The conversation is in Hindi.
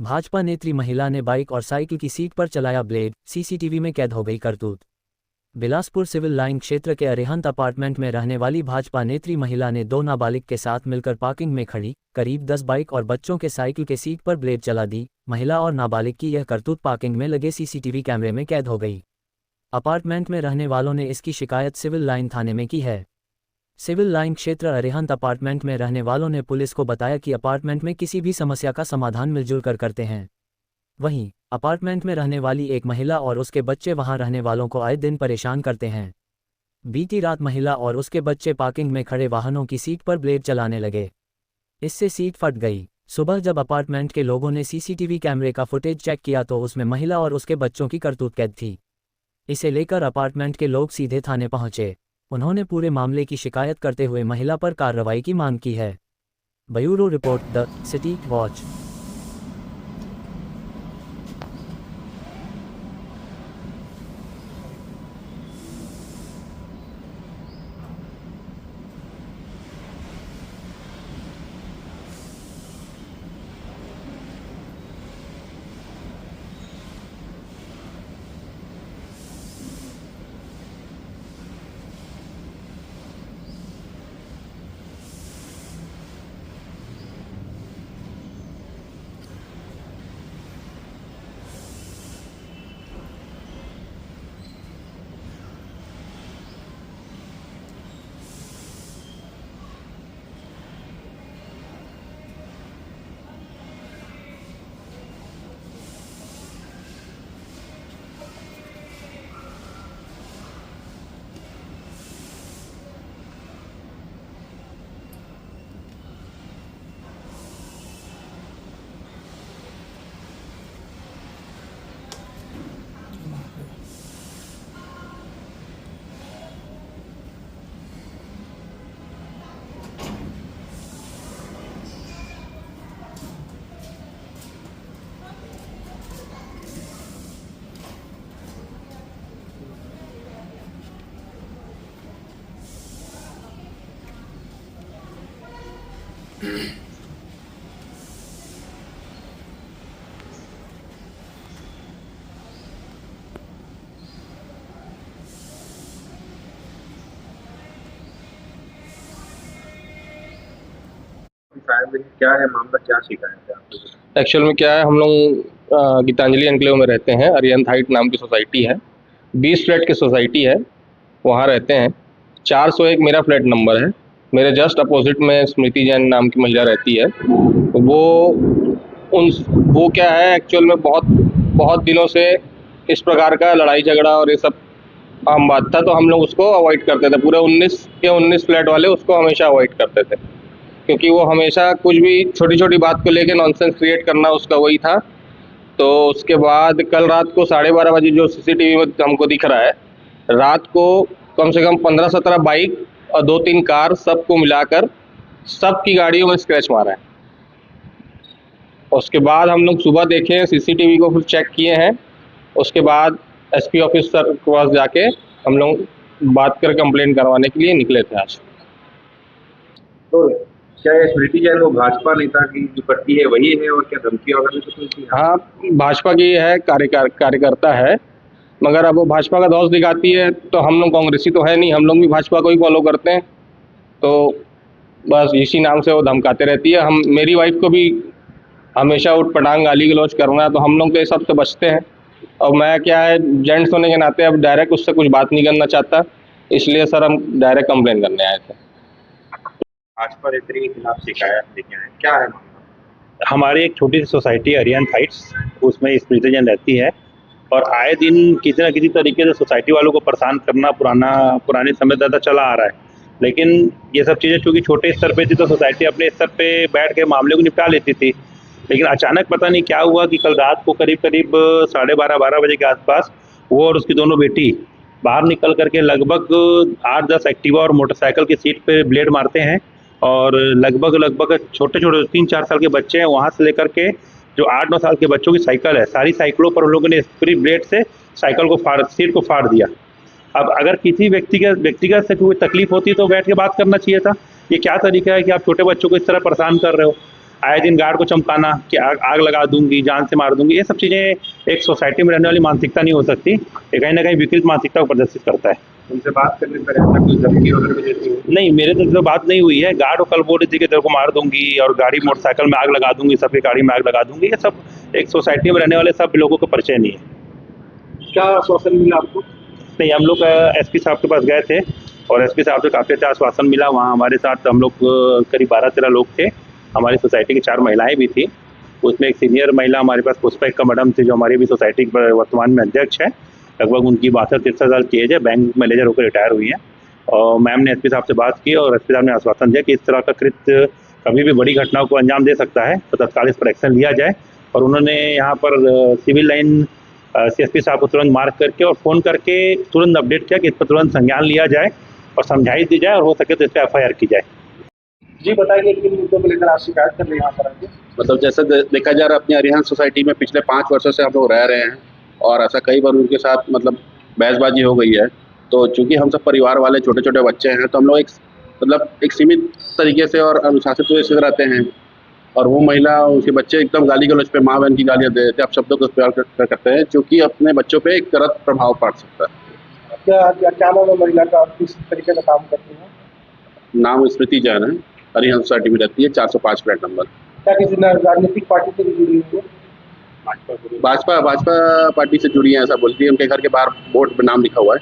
भाजपा नेत्री महिला ने बाइक और साइकिल की सीट पर चलाया ब्लेड, सीसीटीवी में कैद हो गई करतूत। बिलासपुर सिविल लाइन क्षेत्र के अरिहंत अपार्टमेंट में रहने वाली भाजपा नेत्री महिला ने 2 नाबालिग के साथ मिलकर पार्किंग में खड़ी करीब 10 बाइक और बच्चों के साइकिल के सीट पर ब्लेड चला दी। महिला और नाबालिग की यह करतूत पार्किंग में लगे सीसीटीवी कैमरे में कैद हो गई। अपार्टमेंट में रहने वालों ने इसकी शिकायत सिविल लाइन थाने में की है। सिविल लाइन क्षेत्र अरिहंत अपार्टमेंट में रहने वालों ने पुलिस को बताया कि अपार्टमेंट में किसी भी समस्या का समाधान मिलजुल कर करते हैं। वहीं अपार्टमेंट में रहने वाली एक महिला और उसके बच्चे वहां रहने वालों को आए दिन परेशान करते हैं। बीती रात महिला और उसके बच्चे पार्किंग में खड़े वाहनों की सीट पर ब्लेड चलाने लगे। इससे सीट फट गई। सुबह जब अपार्टमेंट के लोगों ने सीसीटीवी कैमरे का फुटेज चेक किया तो उसमें महिला और उसके बच्चों की करतूत कैद थी। इसे लेकर अपार्टमेंट के लोग सीधे थाने पहुंचे। उन्होंने पूरे मामले की शिकायत करते हुए महिला पर कार्रवाई की मांग की है। Bureau report, the city watch. क्या है मामला, क्या शिकायत है आपको? एक्चुअल में क्या है, हम लोग गीतांजलि एनक्लेव में रहते हैं। अरिहंत हाइट नाम की सोसाइटी है, 20 फ्लैट की सोसाइटी है, वहाँ रहते हैं। 401 मेरा फ्लैट नंबर है। मेरे जस्ट अपोजिट में स्मृति जैन नाम की महिला रहती है। वो क्या है, एक्चुअल में बहुत दिनों से इस प्रकार का लड़ाई झगड़ा और ये सब आम बात था, तो हम लोग उसको अवॉइड करते थे। पूरे 19 के 19 फ्लैट वाले उसको हमेशा अवॉइड करते थे, क्योंकि वो हमेशा कुछ भी छोटी छोटी बात को लेके नॉनसेंस क्रिएट करना उसका वही था। तो उसके बाद कल रात को 12:30 बजे जो सीसीटीवी में हमको दिख रहा है, रात को कम से कम 15-17 बाइक और 2-3 कार सबको मिलाकर सबकी गाड़ियों में स्क्रैच मारा है। उसके बाद हम लोग सुबह देखे, सीसीटीवी को फिर चेक किए हैं। उसके बाद एसपी ऑफिसर के पास जाके हम लोग बात कर कंप्लेंट करवाने के लिए निकले थे आज। तो क्या ये स्मृति जैन वो भाजपा नेता की जो पत्नी है वही है, और क्या धमकी वगैरह कुछ नहीं थी? हाँ, भाजपा की है, कार्यकर्ता है, मगर अब वो भाजपा का दोष दिखाती है। तो हम लोग कांग्रेसी तो है नहीं, हम लोग भी भाजपा को ही फॉलो करते हैं। तो बस इसी नाम से वो धमकाते रहती है। मेरी वाइफ को भी हमेशा उठ पटांग गाली गलौज करना है, तो हम लोग तो ये सब से बचते हैं। और मैं क्या है, जेंट्स होने के नाते अब डायरेक्ट उससे कुछ बात नहीं करना चाहता, इसलिए सर हम डायरेक्ट कंप्लेन करने आए थे। भाजपा नेत्री के खिलाफ शिकायत लेके आए, क्या है मामला? हमारी एक छोटी सी सोसाइटी अरिहंत हाइट्स, उसमें स्मृति जैन रहती है, और आए दिन किसी न किसी तरीके से सोसाइटी वालों को परेशान करना पुराने समय ज़्यादा चला आ रहा है। लेकिन ये सब चीज़ें चूँकि छोटे स्तर पे थी तो सोसाइटी अपने स्तर पे बैठ के मामले को निपटा लेती थी। लेकिन अचानक पता नहीं क्या हुआ कि कल रात को करीब 12:30 बजे के आसपास वो और उसकी दोनों बेटी बाहर निकल करके लगभग 8-10 एक्टिवा और मोटरसाइकिल की सीट पे ब्लेड मारते हैं, और लगभग छोटे 3-4 साल के बच्चे हैं, वहाँ से लेकर के जो 8-9 साल के बच्चों की साइकिल है, सारी साइकिलों पर उन लोगों ने स्प्री ब्लेड से साइकिल को सीट को फाड़ दिया। अब अगर किसी व्यक्तिगत से कोई तकलीफ होती तो बैठ के बात करना चाहिए था। ये क्या तरीका है कि आप छोटे बच्चों को इस तरह परेशान कर रहे हो? आए दिन गार्ड को चमकाना कि आग लगा दूंगी, जान से मार दूंगी, ये सब चीज़ें एक सोसाइटी में रहने वाली मानसिकता नहीं हो सकती। ये कहीं ना कहीं विकृत मानसिकता को प्रदर्शित करता है। उनसे बात करने पर ऐसा कोई धमकी वगैरह भी देती है? नहीं, मेरे तो बात नहीं हुई है। गार्ड को कल बोल रही थी कि तेरे को मार दूंगी और गाड़ी मोटरसाइकिल में आग लगा दूंगी, सबकी गाड़ी में आग लगा दूंगी। ये सब एक सोसाइटी में रहने वाले सब लोगों को परिचय नहीं है। क्या आश्वासन मिला आपको? नहीं, हम लोग एसपी साहब के पास गए थे और एसपी साहब से काफ़ी अच्छा आश्वासन मिला। वहाँ हमारे साथ हम लोग करीब 12-13 लोग थे। हमारी सोसाइटी की 4 महिलाएं भी थी। उसमें एक सीनियर महिला हमारे पास पुष्पा मैडम थी, जो हमारी भी सोसाइटी की वर्तमान में अध्यक्ष है। लगभग उनकी 62-63 साल की एज है, बैंक मैनेजर होकर रिटायर हुई है। और मैम ने एसपी साहब से बात की और एसपी साहब ने आश्वासन दिया कि इस तरह का कृत्य कभी भी बड़ी घटनाओं को अंजाम दे सकता है तो तत्काल इस पर एक्शन लिया जाए। और उन्होंने यहाँ पर सिविल लाइन CSP साहब को तुरंत मार्क करके और फ़ोन करके तुरंत अपडेट किया कि इस पर तुरंत संज्ञान लिया जाए और समझाइश दी जाए और हो सके तो इस पर FIR की जाए। जी बताइए, किन मुद्दों को लेकर आप शिकायत कर रहे हैं यहाँ पर आके? मतलब जैसे देखा जा रहा है, अपनी अरिहंत सोसाइटी में पिछले 5 वर्षों से हम लोग रह रहे हैं और ऐसा कई बार उनके साथ मतलब बहसबाजी हो गई है। तो चूंकि हम सब परिवार वाले छोटे छोटे बच्चे हैं तो हम लोग एक सीमित तरीके से और अनुशासित रूप से रहते हैं। और वो महिला, उसके बच्चे एकदम गाली गलौज पे, माँ बहन की गालियाँ दे देते हैं, आप शब्दों का इस्तेमाल करते हैं, जो कि अपने बच्चों पे एक गलत प्रभाव पड़ सकता है। क्या नाम है महिला का, किस तरीके का काम करती है? नाम स्मृति जैन है, अरिहंत सोसाइटी में रहती है, 405 फ्लैट नंबर। क्या किसी राजनीतिक पार्टी से भी जुड़ी हुई है? भाजपा पार्टी से जुड़ी है ऐसा बोलती है। उनके घर के बाहर बोर्ड पे नाम लिखा हुआ है।